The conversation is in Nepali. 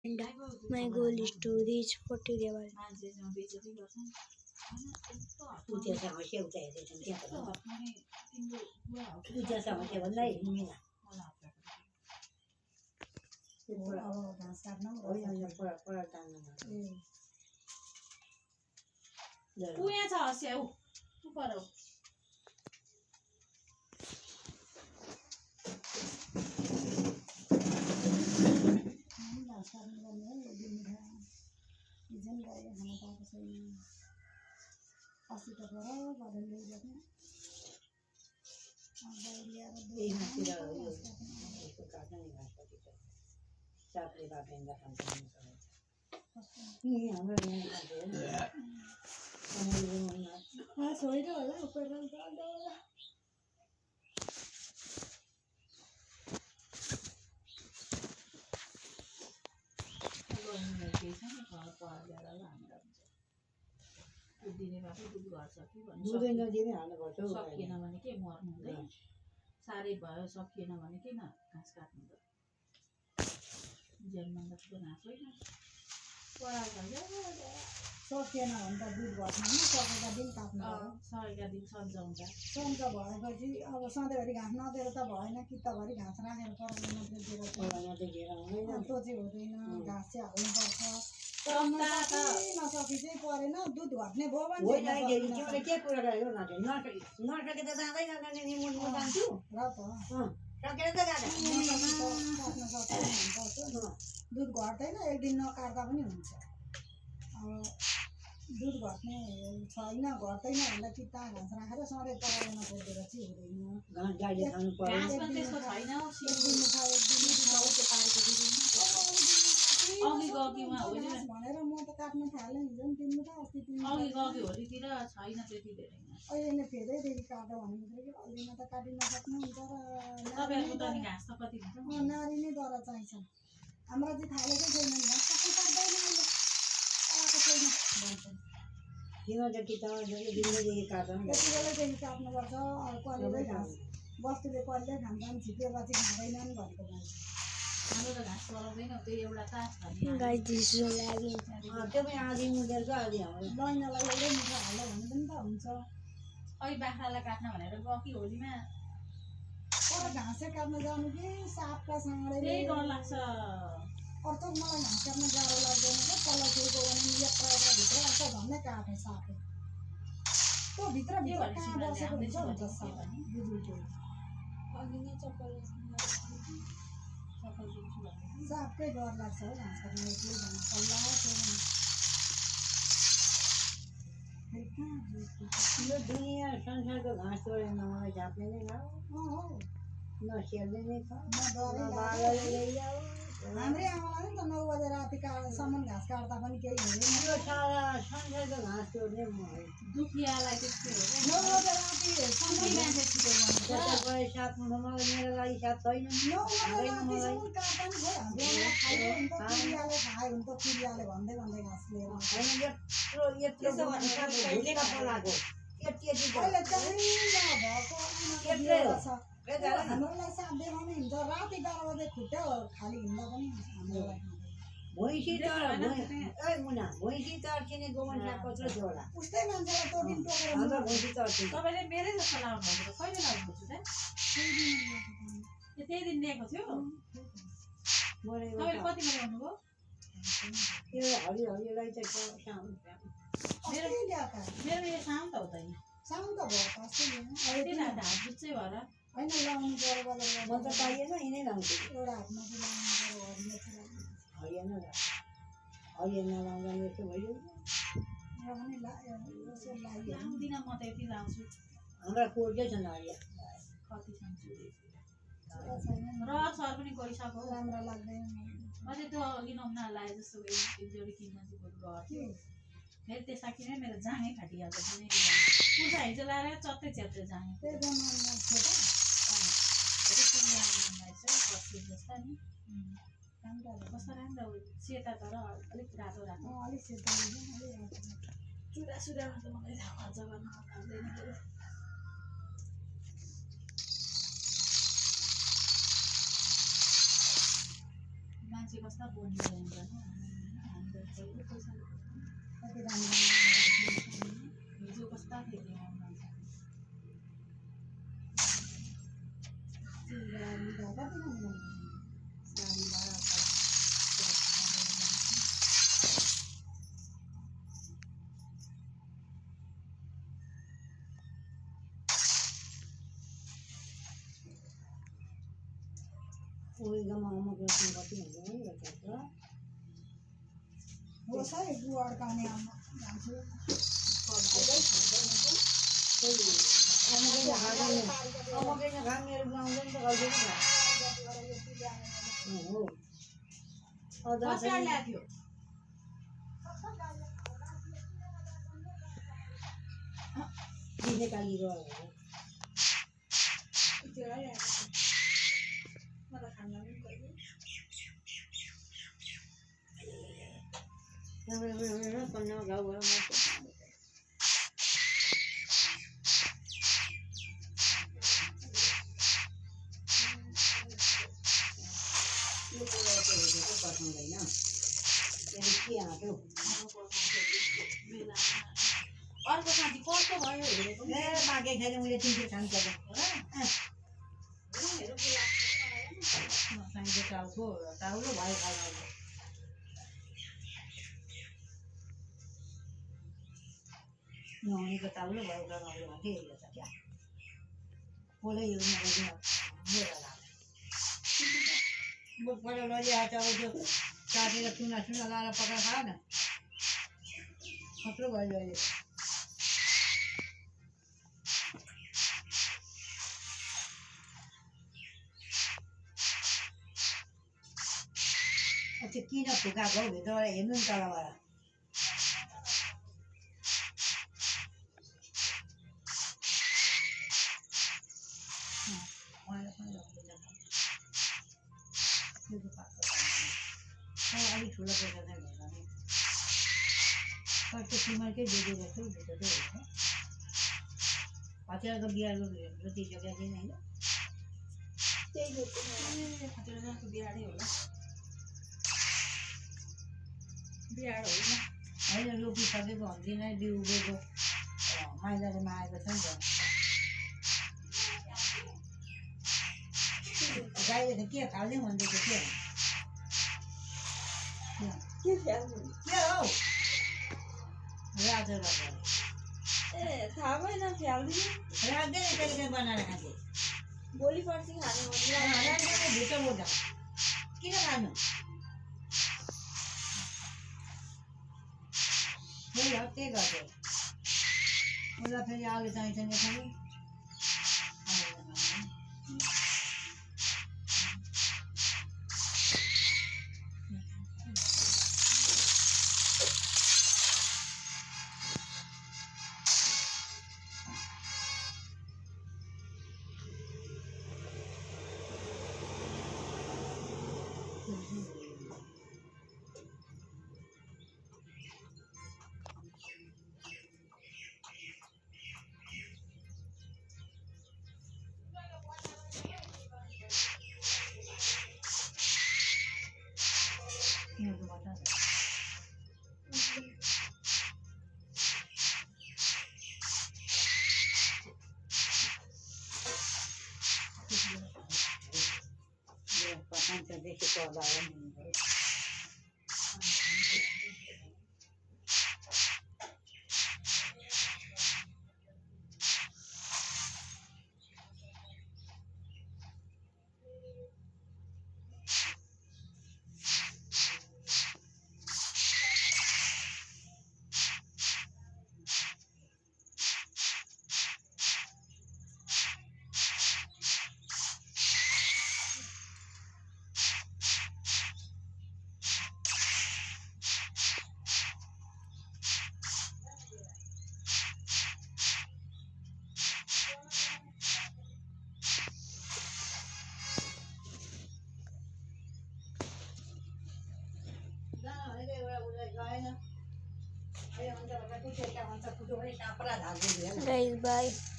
My goal is to reach 40 levels. साह्रै भयो सकिएन भने किन घाँस काट्नु त जन्म त घाँस होइन सकिएन भने त दुध घट्नु नि सकेका दिन काट्नु सकेका दिन सन्चो भएपछि अब सधैँभरि घाँस नदिएर त भएन किताभरि घाँस राखेर पराउनु मात्रै दिएर त्यो चाहिँ हुँदैन घाँस चाहिँ हाल्नुपर्छ नसकी चाहिँ परेन दुध घट्ने भयो भने के कुरा गर्यो नसके त जाँदै जाँदैन नि म जान्छु र त सकेर त जाँदा दुध घट्दैन एक दिन नकाट्दा पनि हुन्छ अब दुध घट्ने छैन घट्दैन भन्दा किता घाँस राखेर सधैँ पराउन खोजेर चाहिँ हुँदैन भनेर म त काट्न थालेँ हिजो नि तिम्रो त अस्ति अहिले नै फेदैदेखि काटो भन्नु अहिले त काटि नसक्नु हुन्छ र नारी नै डर चाहिन्छ हाम्रो चाहिँ थालेकै छैन नि घाँस काट्नु पर्दैन यति बेलैदेखि काट्नुपर्छ कलेरै घाँस बस्तुले कहिले खान्छन् छिपेपछि खाँदैनन् भनेको मान्छे Guys, this is so lagging. लैनालाई एउटै मिठो हाल्यो भने पनि त हुन्छ बाख्रालाई काट्न भनेर गकी होलीमा तर घाँस चाहिँ काट्न जानु कि सापका साँडे डर लाग्छ अर्थ मलाई घाँस काट्न गाह्रो लाग्दैन क्या तल छेउको भने यत्र भित्र अर्थ झन्डै काटे सापे त्यो भित्र कहाँ बसेको हुन्छ साप बुझ्नु सापकै डर लाग्छ हो घाँस काट्न एक्लै भन्नु सल्लाह यो दुनियाँ संसारको घाँस छोडेर मलाई झाप्ने नै नस्याल्ने नै छ हाम्रै आमालाई नि त 9 बजे राति सम्म घाँस काट्दा पनि केही हुँदैन यो सारा संसारको घाँस छोड्ने म दुखियालाई त्यस्तै हो 9 बजे राति सम्म मान्छे छिटो मलाई साथ मेरो लागि साथ छैन 9 बजे रातिसम्म काट्दा नि खायो हुन्छ कुरियाले भन्दै घाँस लिएर यत्रो हामीलाई साथ देखाउने हुन्छ राति 12 बजे खुट्टा खाली हिँड्दा पनि हामीलाई भैँसी तर्किने गोमन साग कत्रो थियो होला उस्तै मान्छेलाई त्यो दिन टोकेर भैँसी तर्किने तपाईँले मेरै जस्तो लाउनु भएको कहिले लाउनु भएको त त्यही दिन ल्याएको थियो तपाईँले कतिमा ल्याउनु भयो हरियोलाई चाहिँ मेरो यो साउन त हुँदैन साउन त भयो हात जुट चाहिँ भएर होइन लाउनु पर्यो म त पाइएन यिनै लाउँछु एउटा हातमा चाहिँ लाउनु पर्यो हरियाणा लाउँदा यस्तो भयो लाउँदिनँ म त यति लाउँछु हाम्रा कोर्कै छन् हरिया कति खान्छु र सर पनि गइसक्यो राम्रो लाग्दैन मैले त्यो अघि नम्ना लाए जस्तो एक जोडी किन्न चाहिँ बरु गर्थ्यो फेरि त्यसमा किने मेरो जाँगै फाटिहाल्छ कुनै पूजा हिजो लाएर चत्तै च्यात्रै जाँगे जस्ता नि कस्तो राम्रो सेता तर अलिक रातो अलिक सेता चुरा सुरामा त मलाई खर्च गर्न आउँदैन मान्छे कस्ता बोलिरहन्छ हामीलाई पहिलो पैसा कति राम्रो हिजो कस्ता थियो त्यो मान्छे गाडी कति राम्रो गाडी भाडा कोही गमाउनु गर्छ कति हुन्छ नि होस् है बुवा अड्काउने आमा जान्छु मेरो गाउँदैन त गाउँदैन हो कसले ल्याएको थियो दिने काली गयो पन्ना गाउँ गएर अर्को साथी कस्तो भयो हेरेको मागे खाने मैले तिनतिर खानु पर्छ टाउको टाउलो भयो खाना नुहाउनेको टाउलो भयो गराउनु भन्दै हेरेको छ क्या कसले यो मेरो लाग्छ पहिला लगिहाल्छ अब त्यो काटेर चुना चुना लाएर पकाएर खायो न खत्रो भयो अहिले त्यो किन फुकाएको हौ भित्रबाट हेर्नु नि तलबाट अलिक ठुलो पैसा चाहिँ भेट्दैन कस्तो सिमरकै दिदी जस्तो भित्र चाहिँ होइन हतियारको बिहाको जति जग्गा दिन होइन खतिरको बिहाडै होला बिहाड होइन होइन रोपिसकेको हुन्छ नै बिउ उब्रेको माइलाले मागेको छ नि त गाईले त के फाल्ने भन्दैछ के हौ राजा राजा ए थाहा भएन फ्याल्दिनु राख्दैन कहिले कहिले बनाएर खान्छ भोलि पर्सि खाने भने राख्दैन भित्र बोल्दा किन खानु फेरि हत्तै गर्छ उसलाई फेरि आलु चाहिन्छ नि खानु देखि पर्दा guys, bye.